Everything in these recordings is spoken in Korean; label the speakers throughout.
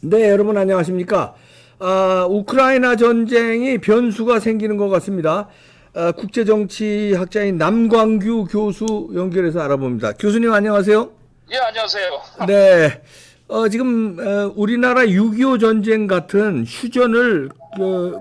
Speaker 1: 네, 여러분 안녕하십니까? 우크라이나 전쟁이 변수가 생기는 것 같습니다. 국제정치학자인 남광규 교수 연결해서 알아봅니다. 교수님 안녕하세요.
Speaker 2: 예, 안녕하세요.
Speaker 1: 네, 지금 우리나라 6.25 전쟁 같은 휴전을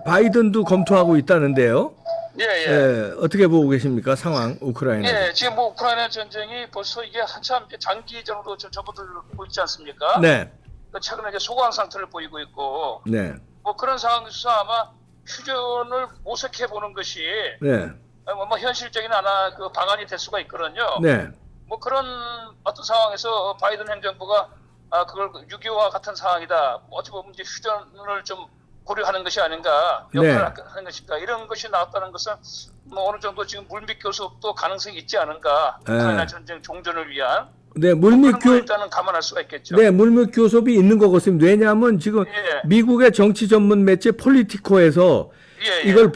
Speaker 1: 바이든도 검토하고 있다는데요.
Speaker 2: 예, 예.
Speaker 1: 어떻게 보고 계십니까? 상황, 우크라이나.
Speaker 2: 예, 지금 뭐 우크라이나 전쟁이 벌써 이게 한참 이제 장기전으로 좀 접어들고 있지 않습니까?
Speaker 1: 네,
Speaker 2: 최근에 이제 소강 상태를 보이고 있고,
Speaker 1: 네,
Speaker 2: 뭐 그런 상황에서 아마 휴전을 모색해 보는 것이
Speaker 1: 네,
Speaker 2: 뭐 현실적인 그 방안이 될 수가 있거든요.
Speaker 1: 네,
Speaker 2: 뭐 그런 어떤 상황에서 바이든 행정부가 그걸 6.25와 같은 상황이다. 어찌 보면 이제 휴전을 좀 고려하는 것이 아닌가, 역할을 하는 것인가, 이런 것이 나왔다는 것은 뭐 어느 정도 지금 물밑 교섭도 가능성이 있지 않은가, 우크라이나 전쟁 종전을 위한.
Speaker 1: 네,
Speaker 2: 그런 걸 일단은 감안할 수가 있겠죠.
Speaker 1: 네, 물밑 교섭이 있는 것 같습니다. 왜냐하면 지금
Speaker 2: 예.
Speaker 1: 미국의 정치 전문 매체 폴리티코에서
Speaker 2: 예, 예.
Speaker 1: 이걸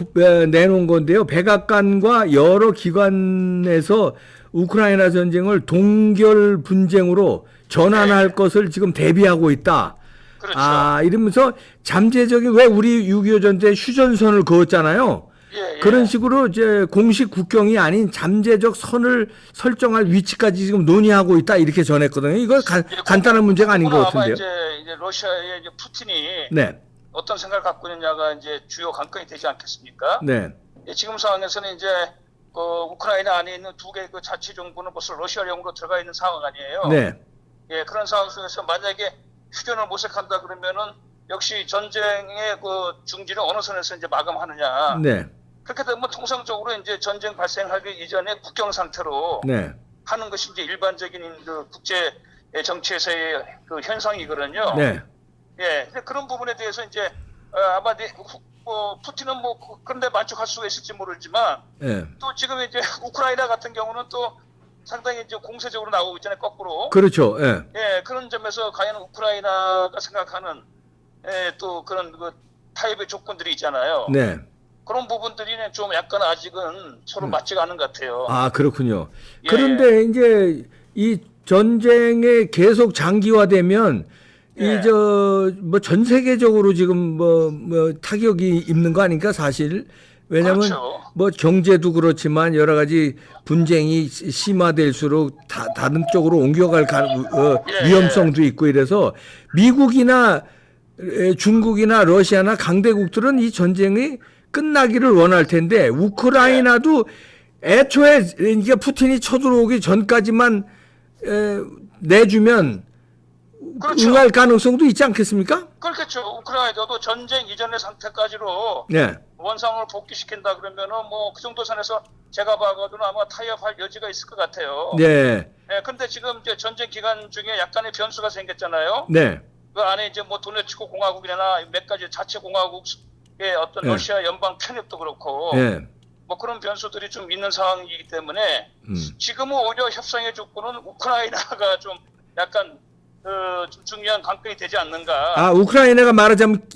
Speaker 1: 내놓은 건데요. 백악관과 여러 기관에서 우크라이나 전쟁을 동결 분쟁으로 전환할 것을 지금 대비하고 있다.
Speaker 2: 그렇죠.
Speaker 1: 이러면서 잠재적인, 왜 우리 6.25 전쟁 휴전선을 그었잖아요.
Speaker 2: 예, 예.
Speaker 1: 그런 식으로 이제 공식 국경이 아닌 잠재적 선을 설정할 위치까지 지금 논의하고 있다, 이렇게 전했거든요. 이거 간단한 문제가 아닌 것 같은데요.
Speaker 2: 아마 이제 러시아의 이제 푸틴이
Speaker 1: 네,
Speaker 2: 어떤 생각을 갖고 있느냐가 이제 주요 관건이 되지 않겠습니까?
Speaker 1: 네,
Speaker 2: 예, 지금 상황에서는 이제 그 우크라이나 안에 있는 두 개의 그 자치 정부는 벌써 러시아령으로 들어가 있는 상황 아니에요.
Speaker 1: 네,
Speaker 2: 예, 그런 상황 속에서 만약에 휴전을 모색한다 그러면은 역시 전쟁의 그 중지를 어느 선에서 이제 마감하느냐.
Speaker 1: 네,
Speaker 2: 그렇게 되면 통상적으로 이제 전쟁 발생하기 이전에 국경 상태로
Speaker 1: 네,
Speaker 2: 하는 것이 이제 일반적인 그 국제 정치에서의 그 현상이거든요.
Speaker 1: 네,
Speaker 2: 예, 근데 그런 부분에 대해서 이제 아마 푸틴은 뭐 그런데 만족할 수가 있을지 모르지만
Speaker 1: 네.
Speaker 2: 또 지금 이제 우크라이나 같은 경우는 또 상당히 이제 공세적으로 나오고 있잖아요, 거꾸로.
Speaker 1: 그렇죠. 예.
Speaker 2: 예, 그런 점에서 과연 우크라이나가 생각하는 또 그런 그 타협의 조건들이 있잖아요.
Speaker 1: 네.
Speaker 2: 그런 부분들이 좀 약간 아직은 서로 맞지가 않은 것 같아요.
Speaker 1: 그렇군요.
Speaker 2: 예,
Speaker 1: 그런데 이제 이 전쟁이 계속 장기화되면
Speaker 2: 예.
Speaker 1: 뭐 전 세계적으로 지금 뭐 타격이 입는 거 아닙니까, 사실? 왜냐면
Speaker 2: 그렇죠.
Speaker 1: 뭐 경제도 그렇지만 여러 가지 분쟁이 심화될수록 다른 쪽으로 옮겨갈
Speaker 2: 예,
Speaker 1: 위험성도 있고, 이래서 미국이나 중국이나 러시아나 강대국들은 이 전쟁이 끝나기를 원할 텐데, 우크라이나도 애초에 이게 푸틴이 쳐들어오기 전까지만 내주면
Speaker 2: 그렇죠.
Speaker 1: 응할 가능성도 있지 않겠습니까?
Speaker 2: 그렇겠죠. 우크라이나도 전쟁 이전의 상태까지로
Speaker 1: 네,
Speaker 2: 원상을 복귀시킨다 그러면은 뭐 그 정도 선에서 제가 봐가지고는 아마 타협할 여지가 있을 것 같아요.
Speaker 1: 네,
Speaker 2: 예, 근데 지금 이제 전쟁 기간 중에 약간의 변수가 생겼잖아요.
Speaker 1: 네,
Speaker 2: 그 안에 이제 뭐 도네츠크 공화국이나 몇 가지 자치 공화국의 어떤
Speaker 1: 네.
Speaker 2: 러시아 연방 편입도 그렇고
Speaker 1: 네,
Speaker 2: 뭐 그런 변수들이 좀 있는 상황이기 때문에 지금은 오히려 협상의 조건은 우크라이나가 좀 약간 좀 중요한 관건이 되지 않는가.
Speaker 1: 우크라이나가 말하자면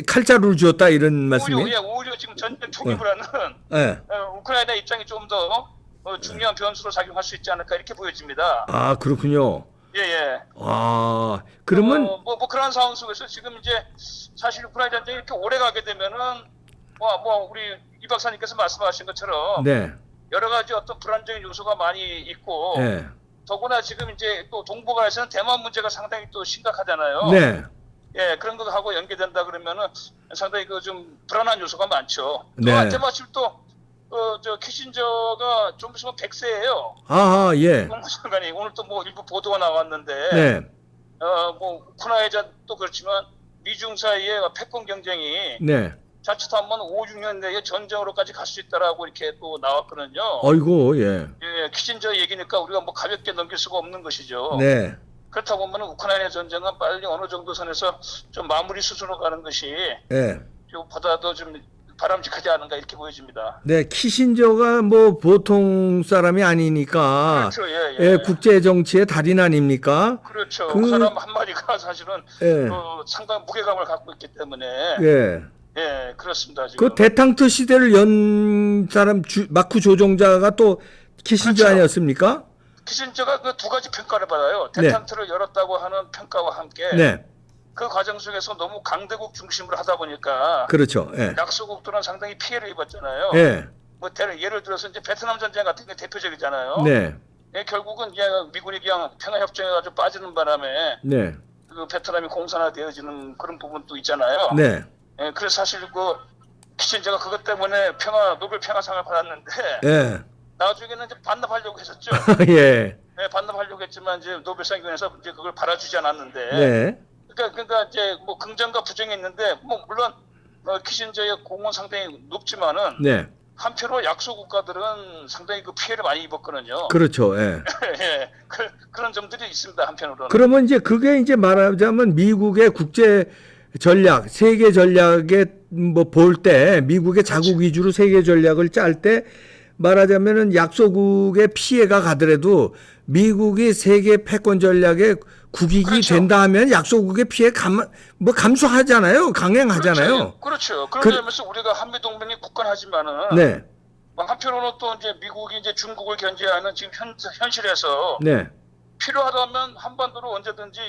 Speaker 1: 칼자루를 쥐었다, 이런 말씀이에요?
Speaker 2: 오히려 지금 전쟁 초기보다는
Speaker 1: 네.
Speaker 2: 우크라이나 입장이 좀 더 중요한 변수로 작용할 수 있지 않을까 이렇게 보여집니다.
Speaker 1: 그렇군요.
Speaker 2: 예, 예.
Speaker 1: 그러면
Speaker 2: 뭐 그런 상황 속에서 지금 이제 사실 우크라이나 전쟁이 이렇게 오래 가게 되면은 우리 이 박사님께서 말씀하신 것처럼
Speaker 1: 네,
Speaker 2: 여러 가지 어떤 불안정한 요소가 많이 있고
Speaker 1: 네,
Speaker 2: 더구나 지금 이제 또 동북아에서는 대만 문제가 상당히 또 심각하잖아요.
Speaker 1: 네,
Speaker 2: 예, 그런 거하고 연계된다 그러면은 상당히 그 좀 불안한 요소가 많죠.
Speaker 1: 네.
Speaker 2: 또 마침 또 저 키신저가 좀 있으면 100세예요.
Speaker 1: 예,
Speaker 2: 국무장관이 오늘 또 뭐 일부 보도가 나왔는데,
Speaker 1: 네,
Speaker 2: 뭐 우크라이나도 그렇지만 미중 사이의 패권 경쟁이
Speaker 1: 네.
Speaker 2: 자칫하면 5, 6년 내에 전쟁으로까지 갈 수 있다라고 이렇게 또 나왔거든요.
Speaker 1: 어이고, 예,
Speaker 2: 예, 키신저 얘기니까 우리가 뭐 가볍게 넘길 수가 없는 것이죠.
Speaker 1: 네,
Speaker 2: 그렇다 보면 우크라이나 전쟁은 빨리 어느 정도 선에서 좀 마무리 수순으로 가는 것이
Speaker 1: 네.
Speaker 2: 보다도 좀 바람직하지 않은가 이렇게 보여집니다.
Speaker 1: 네, 키신저가 뭐 보통 사람이 아니니까,
Speaker 2: 그렇죠, 예.
Speaker 1: 국제 정치의 달인 아닙니까?
Speaker 2: 그렇죠. 그 사람 한마디가 사실은
Speaker 1: 예,
Speaker 2: 상당한 무게감을 갖고 있기 때문에
Speaker 1: 예.
Speaker 2: 예, 그렇습니다. 지금.
Speaker 1: 그 대탕트 시대를 연 사람 마크 조종자가 또 키신저
Speaker 2: 그렇죠.
Speaker 1: 아니었습니까?
Speaker 2: 키신저가 그 두 가지 평가를 받아요.
Speaker 1: 네.
Speaker 2: 대탄트를 열었다고 하는 평가와 함께
Speaker 1: 네,
Speaker 2: 그 과정 속에서 너무 강대국 중심으로 하다 보니까
Speaker 1: 그렇죠. 예.
Speaker 2: 약소국들은 상당히 피해를 입었잖아요.
Speaker 1: 예.
Speaker 2: 뭐 예를 들어서 이제 베트남 전쟁 같은 게 대표적이잖아요.
Speaker 1: 네.
Speaker 2: 예, 결국은 이제 미군이 그냥 평화협정해가지고 빠지는 바람에
Speaker 1: 네.
Speaker 2: 그 베트남이 공산화되어지는 그런 부분도 있잖아요.
Speaker 1: 네.
Speaker 2: 예, 그래서 사실 그 키신저가 그것 때문에 노벨 평화상을 받았는데
Speaker 1: 예.
Speaker 2: 나중에는 이제 반납하려고 했었죠.
Speaker 1: 예.
Speaker 2: 예, 반납하려고 했지만 이제 노벨상위원회에서 이제 그걸 받아주지 않았는데.
Speaker 1: 네.
Speaker 2: 그러니까 이제 뭐 긍정과 부정이 있는데 뭐 물론 키신저의 공은 상당히 높지만은
Speaker 1: 네.
Speaker 2: 한편으로 약소 국가들은 상당히 그 피해를 많이 입었거든요.
Speaker 1: 그렇죠. 예.
Speaker 2: 예, 그런 점들이 있습니다. 한편으로는.
Speaker 1: 그러면 이제 그게 이제 말하자면 미국의 국제 전략, 세계 전략에 뭐 볼 때 미국의 자국 위주로 세계 전략을 짤 때 말하자면은 약소국의 피해가 가더라도 미국이 세계 패권 전략에 국익이
Speaker 2: 그렇죠.
Speaker 1: 된다 하면 약소국의 피해 감수하잖아요. 강행하잖아요.
Speaker 2: 그렇죠. 그런
Speaker 1: 그-
Speaker 2: 점에서 우리가 한미 동맹이 굳건하지만은
Speaker 1: 네.
Speaker 2: 한편으로는 또 이제 미국이 이제 중국을 견제하는 지금 현실에서
Speaker 1: 네.
Speaker 2: 필요하다면 한반도로 언제든지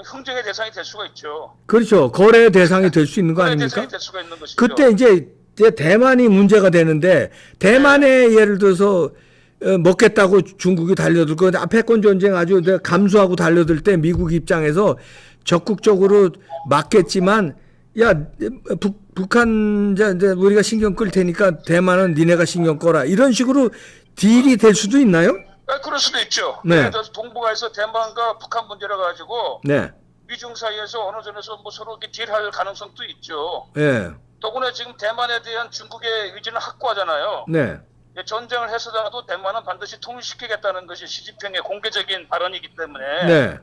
Speaker 2: 흥정의 대상이 될 수가 있죠.
Speaker 1: 그렇죠. 거래 대상이 될 수 있는 거
Speaker 2: 거래
Speaker 1: 아닙니까?
Speaker 2: 대상이 될 수가 있는 것이죠.
Speaker 1: 그때 이제 대만이 문제가 되는데 대만에 예를 들어서 먹겠다고 중국이 달려들고 패권 전쟁 아주 감수하고 달려들 때 미국 입장에서 적극적으로 막겠지만 야 북한 이제 우리가 신경 끌 테니까 대만은 니네가 신경 꺼라 이런 식으로 딜이 될 수도 있나요?
Speaker 2: 그럴 수도 있죠.
Speaker 1: 네.
Speaker 2: 예를 들어서 동북아에서 대만과 북한 문제라 가지고
Speaker 1: 네.
Speaker 2: 미중 사이에서 어느 점에서 뭐 서로 이렇게 딜할 가능성도 있죠.
Speaker 1: 예.
Speaker 2: 더구나 지금 대만에 대한 중국의 의지는 확고하잖아요.
Speaker 1: 네.
Speaker 2: 전쟁을 해서라도 대만은 반드시 통일시키겠다는 것이 시진핑의 공개적인 발언이기 때문에
Speaker 1: 네.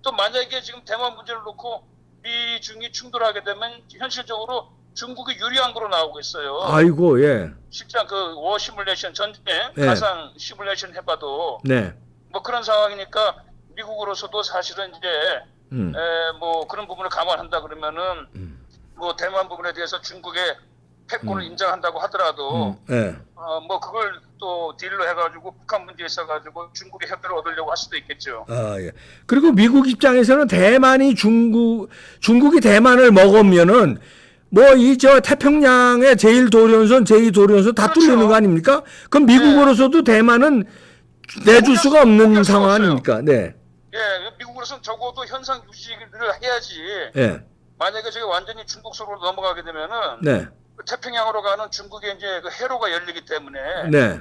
Speaker 2: 또 만약에 지금 대만 문제를 놓고 미중이 충돌하게 되면 현실적으로 중국이 유리한 거로 나오고 있어요.
Speaker 1: 아이고 예.
Speaker 2: 실제 그 워 시뮬레이션 전쟁
Speaker 1: 네.
Speaker 2: 가상 시뮬레이션 해봐도
Speaker 1: 네.
Speaker 2: 뭐 그런 상황이니까 미국으로서도 사실은 이제 뭐 그런 부분을 감안한다 그러면은 뭐 대만 부분에 대해서 중국의 패권을 인정한다고 하더라도
Speaker 1: 예.
Speaker 2: 뭐 그걸 또 딜로 해가지고 북한 문제에 있어가지고 중국의 협조를 얻으려고 할 수도 있겠죠.
Speaker 1: 아, 예. 그리고 미국 입장에서는 대만이 중국이 대만을 먹으면은 뭐 이 저 태평양의 제1도련선, 제2도련선 다
Speaker 2: 그렇죠.
Speaker 1: 뚫리는 거 아닙니까? 그럼 미국으로서도 대만은 내줄 수가 없는
Speaker 2: 포기할 수가
Speaker 1: 상황
Speaker 2: 없어요.
Speaker 1: 아닙니까? 네.
Speaker 2: 예, 미국으로서는 적어도 현상 유지를 해야지.
Speaker 1: 예.
Speaker 2: 만약에 저게 완전히 중국 속으로 넘어가게 되면은
Speaker 1: 네.
Speaker 2: 태평양으로 가는 중국의 이제 그 해로가 열리기 때문에
Speaker 1: 네.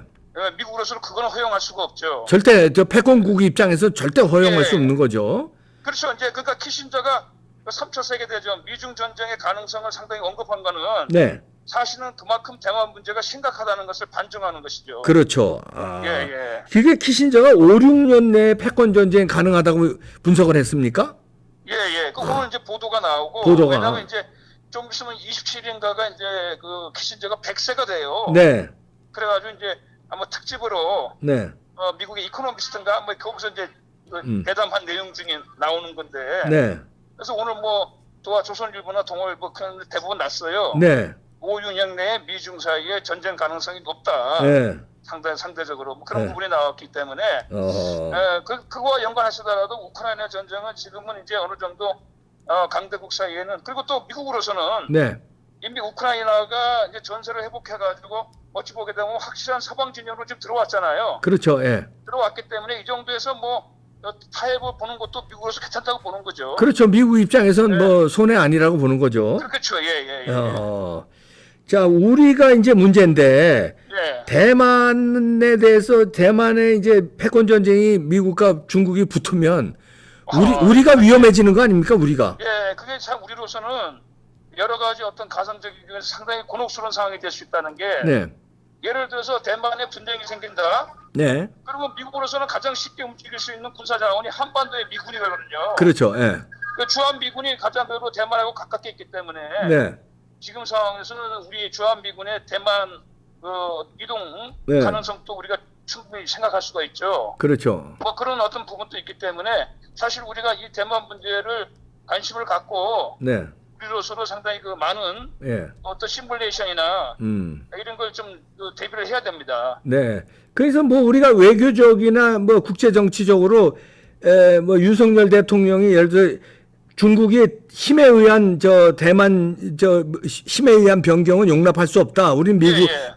Speaker 2: 미국으로서는 그거는 허용할 수가 없죠.
Speaker 1: 절대 저 패권국 입장에서 절대 허용할
Speaker 2: 예.
Speaker 1: 수 없는 거죠.
Speaker 2: 그렇죠. 이제 그러니까 키신저가 3차 세계대전 미중 전쟁의 가능성을 상당히 언급한 거는
Speaker 1: 네.
Speaker 2: 사실은 그만큼 대만 문제가 심각하다는 것을 반증하는 것이죠.
Speaker 1: 그렇죠. 아.
Speaker 2: 예, 예.
Speaker 1: 그게 키신저가 5, 6년 내에 패권 전쟁 가능하다고 분석을 했습니까?
Speaker 2: 예, 예. 오늘 이제 보도가 나오고
Speaker 1: 보도가.
Speaker 2: 왜냐면 이제 좀 있으면 27일인가가 이제 그 키신저가 100세가 돼요.
Speaker 1: 네.
Speaker 2: 그래가지고 이제 아마 특집으로
Speaker 1: 네.
Speaker 2: 미국의 이코노미스트인가 뭐 거기서 이제 그 대담한 내용 중에 나오는 건데.
Speaker 1: 네.
Speaker 2: 그래서 오늘 뭐 조선일보나 동아일보 그런 대부분 났어요.
Speaker 1: 네.
Speaker 2: 5, 6년 내에 미중 사이에 전쟁 가능성이 높다.
Speaker 1: 네.
Speaker 2: 상대적으로 뭐 그런
Speaker 1: 네.
Speaker 2: 부분이 나왔기 때문에 그거와 연관하시더라도 우크라이나 전쟁은 지금은 이제 어느 정도 강대국 사이에는 그리고 또 미국으로서는
Speaker 1: 네.
Speaker 2: 이미 우크라이나가 이제 전세를 회복해가지고 어찌 보게 되면 확실한 서방 진영으로 지금 들어왔잖아요.
Speaker 1: 그렇죠. 예.
Speaker 2: 들어왔기 때문에 이 정도에서 뭐 타협을 보는 것도 미국으로서 괜찮다고 보는 거죠.
Speaker 1: 그렇죠. 미국 입장에선
Speaker 2: 네.
Speaker 1: 뭐 손해 아니라고 보는 거죠.
Speaker 2: 그렇죠. 예.
Speaker 1: 자, 우리가 이제 문제인데
Speaker 2: 예.
Speaker 1: 대만에 대해서 대만의 이제 패권 전쟁이 미국과 중국이 붙으면 우리가 위험해지는 거 아닙니까? 우리가.
Speaker 2: 예, 그게 참 우리로서는 여러 가지 어떤 가상적인 면에서 상당히 곤혹스러운 상황이 될 수 있다는 게
Speaker 1: 네.
Speaker 2: 예를 들어서 대만에 분쟁이 생긴다.
Speaker 1: 네.
Speaker 2: 그러면 미국으로서는 가장 쉽게 움직일 수 있는 군사 자원이 한반도의 미군이거든요.
Speaker 1: 그렇죠. 예.
Speaker 2: 그 주한 미군이 가장으로 대만하고 가깝게 있기 때문에
Speaker 1: 네.
Speaker 2: 지금 상황에서는 우리 주한 미군의 대만 이동
Speaker 1: 네.
Speaker 2: 가능성도 우리가 충분히 생각할 수가 있죠.
Speaker 1: 그렇죠.
Speaker 2: 뭐 그런 어떤 부분도 있기 때문에 사실 우리가 이 대만 문제를 관심을 갖고
Speaker 1: 네.
Speaker 2: 우리로서도 상당히 그 많은
Speaker 1: 예.
Speaker 2: 어떤 시뮬레이션이나 이런 걸 좀 대비를 해야 됩니다.
Speaker 1: 네. 그래서 뭐 우리가 외교적이나 뭐 국제 정치적으로 뭐 윤석열 대통령이 예를 들어 중국이 힘에 의한 대만 힘에 의한 변경은 용납할 수 없다. 우린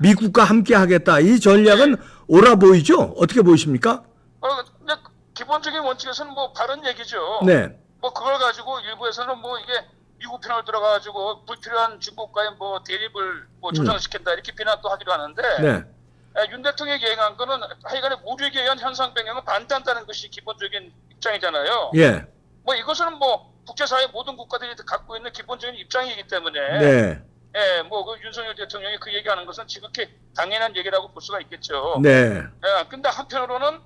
Speaker 1: 미국과 함께 하겠다. 이 전략은 옳아 보이죠? 어떻게 보이십니까?
Speaker 2: 근데 기본적인 원칙에서는 뭐 바른 얘기죠.
Speaker 1: 네.
Speaker 2: 뭐 그걸 가지고 일부에서는 뭐 이게 미국 편을 들어가가지고 불필요한 중국과의 뭐 대립을 뭐 조장시킨다 이렇게 비난도 하기도 하는데
Speaker 1: 네.
Speaker 2: 윤 대통령이 얘기한 거는 하여간에 무력에 의한 현상 변경은 반대한다는 것이 기본적인 입장이잖아요.
Speaker 1: 예.
Speaker 2: 뭐 이것은 뭐 국제사회 모든 국가들이 갖고 있는 기본적인 입장이기 때문에
Speaker 1: 네.
Speaker 2: 예, 뭐 그 윤석열 대통령이 그 얘기하는 것은 지극히 당연한 얘기라고 볼 수가 있겠죠.
Speaker 1: 네.
Speaker 2: 예, 근데 한편으로는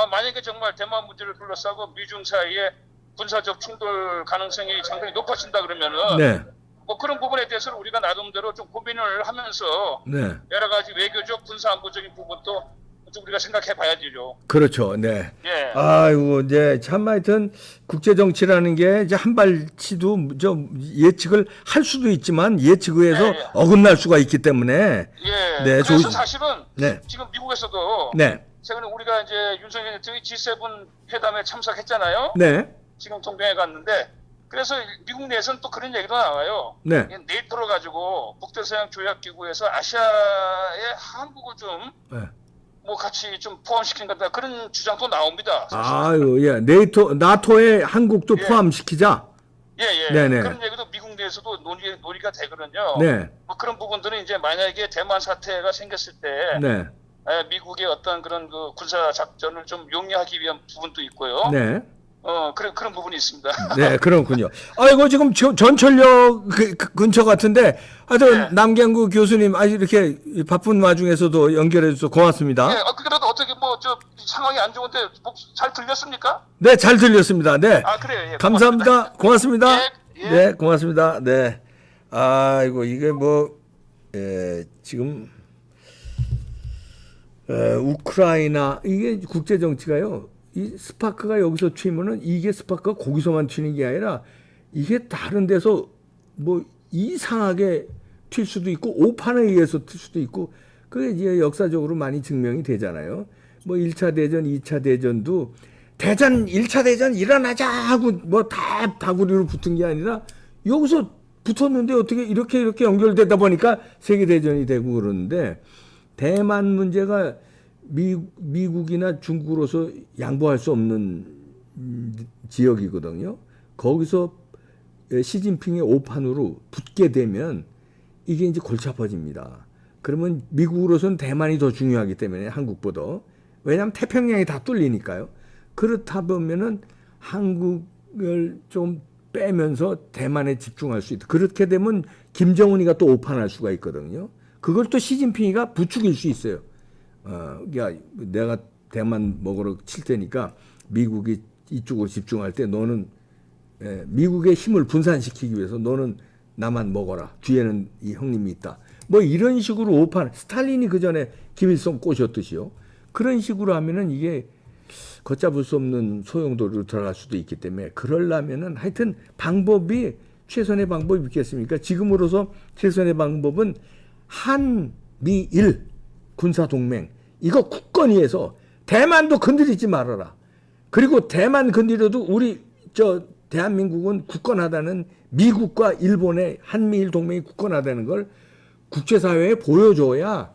Speaker 2: 만약에 정말 대만 문제를 둘러싸고 미중 사이에 군사적 충돌 가능성이 상당히 높아진다 그러면은
Speaker 1: 네.
Speaker 2: 뭐 그런 부분에 대해서는 우리가 나름대로 좀 고민을 하면서
Speaker 1: 네.
Speaker 2: 여러 가지 외교적 군사 안보적인 부분도 좀 우리가 생각해 봐야죠.
Speaker 1: 그렇죠. 네.
Speaker 2: 예.
Speaker 1: 아이고, 이제 참 하여튼 국제 정치라는 게 이제 한 발치도 예측을 할 수도 있지만 예측 의해서 어긋날 수가 있기 때문에
Speaker 2: 예.
Speaker 1: 네,
Speaker 2: 그래서 사실은
Speaker 1: 네.
Speaker 2: 지금 미국에서도
Speaker 1: 네.
Speaker 2: 최근에 우리가 이제 윤석열 대통령이 G7 회담에 참석했잖아요.
Speaker 1: 네.
Speaker 2: 지금 동경에 갔는데 그래서 미국 내에서는 또 그런 얘기도 나와요.
Speaker 1: 네.
Speaker 2: 네이토를 가지고 북대서양 조약기구에서 아시아의 한국을 좀
Speaker 1: 네.
Speaker 2: 뭐 같이 좀 포함시키는 거다 그런 주장도 나옵니다.
Speaker 1: 아유, 예. 나토에 한국도 포함시키자.
Speaker 2: 예.
Speaker 1: 네네.
Speaker 2: 그런 얘기도 미국 내에서도 논의가 되거든요.
Speaker 1: 네.
Speaker 2: 뭐 그런 부분들은 이제 만약에 대만 사태가 생겼을 때
Speaker 1: 네.
Speaker 2: 미국의 어떤 그런 그 군사 작전을 좀 용이하기 위한 부분도 있고요.
Speaker 1: 네.
Speaker 2: 그런 부분이 있습니다.
Speaker 1: 네, 그렇군요. 아이고, 지금 전철역 근처 같은데, 하여튼, 남경구 교수님, 이렇게 바쁜 와중에서도 연결해줘서 고맙습니다.
Speaker 2: 예, 그래도 어떻게 상황이 안 좋은데 잘 들렸습니까?
Speaker 1: 네, 잘 들렸습니다. 네.
Speaker 2: 그래요. 예,
Speaker 1: 감사합니다. 고맙습니다.
Speaker 2: 예.
Speaker 1: 네, 고맙습니다. 네. 아이고, 이게 지금, 우크라이나, 이게 국제정치가요. 이 스파크가 여기서 튀면은 이게 스파크가 거기서만 튀는 게 아니라 이게 다른 데서 뭐 이상하게 튈 수도 있고 오판에 의해서 튈 수도 있고 그게 이제 역사적으로 많이 증명이 되잖아요. 뭐 1차 대전, 2차 대전도 1차 대전 일어나자 하고 뭐 다 다구리로 붙은 게 아니라 여기서 붙었는데 어떻게 이렇게 연결되다 보니까 세계 대전이 되고 그러는데 대만 문제가 미국이나 중국으로서 양보할 수 없는 지역이거든요. 거기서 시진핑의 오판으로 붙게 되면 이게 이제 골치 아파집니다. 그러면 미국으로서는 대만이 더 중요하기 때문에 한국보다. 왜냐하면 태평양이 다 뚫리니까요. 그렇다 보면은 한국을 좀 빼면서 대만에 집중할 수 있다. 그렇게 되면 김정은이가 또 오판할 수가 있거든요. 그걸 또 시진핑이가 부추길 수 있어요. 야, 내가 대만 먹으러 칠 테니까 미국이 이쪽으로 집중할 때 너는 미국의 힘을 분산시키기 위해서 너는 나만 먹어라. 뒤에는 이 형님이 있다. 뭐 이런 식으로 오판. 스탈린이 그 전에 김일성 꼬셨듯이요. 그런 식으로 하면은 이게 걷잡을 수 없는 소용돌이로 들어갈 수도 있기 때문에 그러려면은 하여튼 방법이 최선의 방법이 있겠습니까? 지금으로서 최선의 방법은 한미일 군사동맹 이거 굳건히해서 대만도 건드리지 말아라. 그리고 대만 건드려도 우리 대한민국은 굳건하다는 미국과 일본의 한미일 동맹이 굳건하다는 걸 국제사회에 보여줘야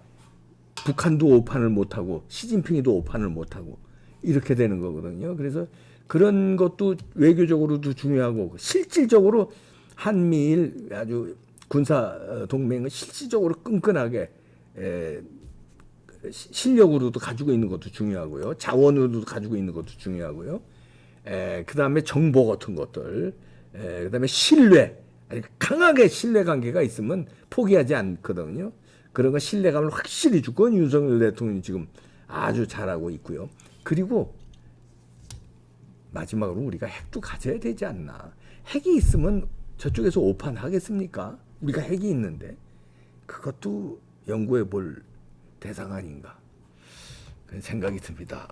Speaker 1: 북한도 오판을 못하고 시진핑이도 오판을 못하고 이렇게 되는 거거든요. 그래서 그런 것도 외교적으로도 중요하고 실질적으로 한미일 아주 군사 동맹을 실질적으로 끈끈하게 실력으로도 가지고 있는 것도 중요하고요. 자원으로도 가지고 있는 것도 중요하고요. 그 다음에 정보 같은 것들, 그 다음에 신뢰, 강하게 신뢰관계가 있으면 포기하지 않거든요. 그런 거 신뢰감을 확실히 주고 윤석열 대통령이 지금 아주 잘하고 있고요. 그리고 마지막으로 우리가 핵도 가져야 되지 않나. 핵이 있으면 저쪽에서 오판하겠습니까? 우리가 핵이 있는데 그것도 연구해 볼 대상 아닌가 그런 생각이 듭니다.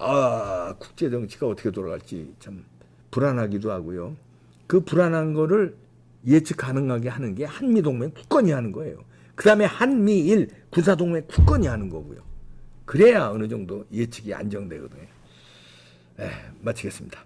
Speaker 1: 국제 정치가 어떻게 돌아갈지 참 불안하기도 하고요. 그 불안한 거를 예측 가능하게 하는 게 한미동맹 굳건히 하는 거예요. 그 다음에 한미일 군사동맹 굳건히 하는 거고요. 그래야 어느 정도 예측이 안정되거든요. 마치겠습니다.